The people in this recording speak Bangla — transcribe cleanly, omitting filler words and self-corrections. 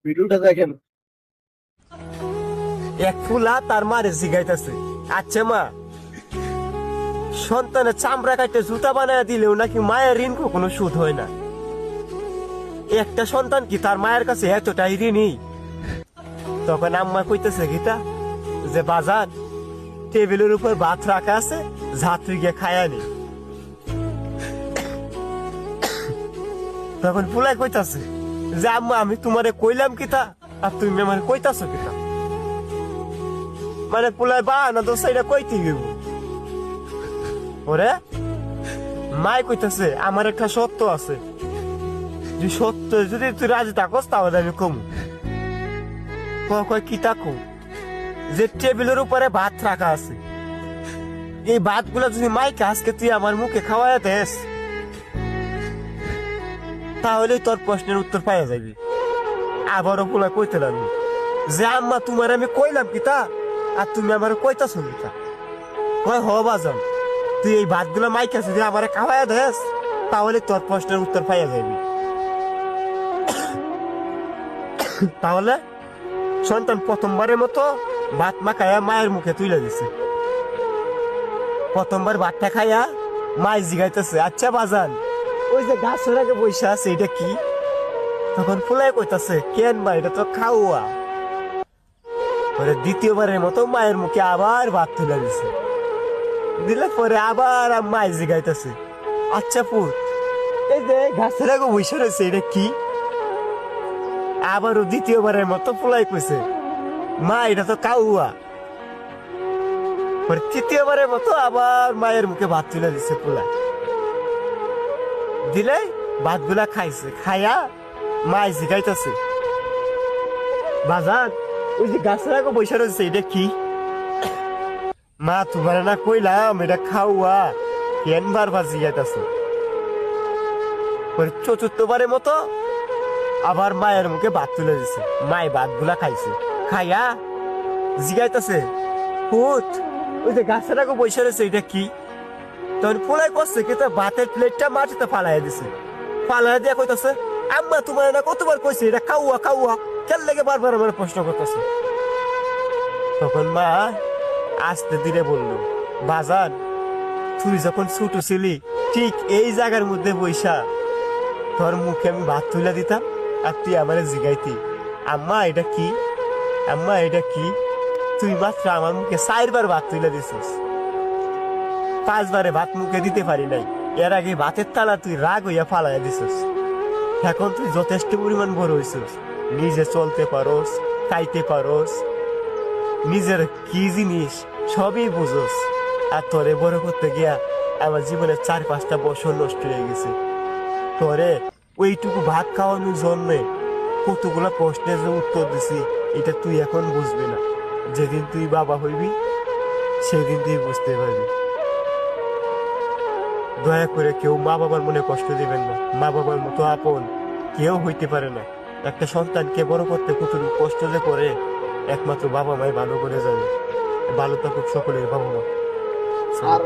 ভিডিওটা দেখেন। এক ফুলা তার মারে জিগাইতেছে, আচ্ছা মা, সন্তানের চামড়া কাটতে জুতা বানায় দিলেও নাকি মায়ের ঋণ কখনো শোধ হয় না। একটা সন্তান কি তার মায়ের কাছে এতটাই ঋণী? তখন আম্মা কইতেছে গীতা যে বাজার টেবিলের উপর ভাত রাখা আছে, ঝাঁত গিয়ে খায়ানি। তখন ফুলাই কইতাছে যে আম্মা আমি তোমারে কইলাম কিতা আর তুমি আমার কইতাছো কিতা? মানে পুলাই বা না তো সেইটা কইতে গেব ওরে। মাই কইতাছে আমার একটা সত্য আছে, যে সত্য যদি তুই রাজি থাকস তাহলে আমি কমু। কয় কি তাকো? যে টেবিলের উপরে ভাত রাখা আছে, এই ভাত গুলা যদি মাইকে আজকে তুই আমার মুখে খাওয়াই দেস তাহলে তোর প্রশ্নের উত্তর পাওয়া যাবি। আবারও পুলা কইতে লাগলো যে আম্মা তোমার আমি কইলাম কিতা আর তুমি আমার কইতাছ কিতা? কয় হ বাজান, তুই এই ভাতগুলো মাইকা যদি আমার খাওয়াই দেস তাহলে তোর প্রশ্নের উত্তর পাইয়া যাবি। তাহলে সন্তান প্রথমবারের মতো ভাত মাখাইয়া মায়ের মুখে তুলে দিছে। প্রথমবার ভাতটা খাইয়া মাই জিগাইতেছে, আচ্ছা বাজান ওই যে গাছের আগে বসে আছে এটা কি? তখন ফুলাই কইতাছে, কেন ভাই এটা তো খাওয়া। পরে দ্বিতীয়বারের মতো মায়ের মুখে আবার ভাত তুলে দিছে। দিলে পরে আবার মাই জিগাইতেছে, আচ্ছা পুত এই যে গাছের আগে বসে রয়েছে এটা কি? আবারও দ্বিতীয়বারের মতো ফুলাই কইছে, মা এটা তো কাউয়া। পরে তৃতীয়বারের মতো আবার মায়ের মুখে ভাত তুলে দিছে ফুলাই। দিলে ভাত গুলা খাইছে, খাইয়া মাই জিগাইতেছে, বাজার ওই যে গাছের আগে বসে রয়েছে এটা কি? মা তোমার না কইলাম এটা খাওয়া, কেন বারবার জিগাইতেছে? চতুর্থবারের মতো আবার মায়ের মুখে ভাত তুলে দিছে। মাই ভাত গুলা খাইছে, খাইয়া জিগাইতেছে, পুত ওই যে গাছের আগে বসে রয়েছে এটা কি? তখন পোলাই করছে কিন্তু ভাতের প্লেটটা মাটিতে ফালাই দিছে। ফালাই দিয়ে কইতাছে, আম্মা তোমার না কতবার কইছে এটা খাওয়া খাওয়া, কেন লেগে বারবার আমার প্রশ্ন করতেছে? তখন মা আস্তে ধীরে বলল, বাজান তুই যখন ছোট ছিলি ঠিক এই জায়গার মধ্যে বইসা তোর মুখে আমি ভাত তুলে দিতাম আর তুই আমার জিগাইতি, আম্মা এটা কি, আম্মা এটা কি? তুই মাত্র আমার মুখে 4 বার ভাত তুলে দিছিস, 5 বারে ভাত মুখে দিতে পারি নাই। এর আগে ভাতের তালা তুই রাগ হইয়া ফালাইয়া দিছিস। এখন তুই যথেষ্ট পরিমাণ বড় হইছিস, নিজে চলতে পারোস, খাইতে পারোস, নিজের কি জিনিস সবই বুঝোস। আর তোরে বড় করতে গিয়া আমার জীবনের 4-5টা বছর নষ্ট হয়ে গেছে। তোরে ওইটুকু ভাত খাওয়ানোর জন্যে কতগুলা প্রশ্নের যে উত্তর দিছি এটা তুই এখন বুঝবি না। যেদিন তুই বাবা হইবি সেদিন তুই বুঝতে পারবি। দয়া করে কেউ মা বাবার মনে কষ্ট দিবেন না। মা বাবার মতো আপন কেউ হইতে পারে না। একটা সন্তানকে বড় করতে কতটুকু কষ্ট যে করে একমাত্র বাবা মাই ভালো করে জানে। ভালো থাকুক সকলের বাবা মা। আর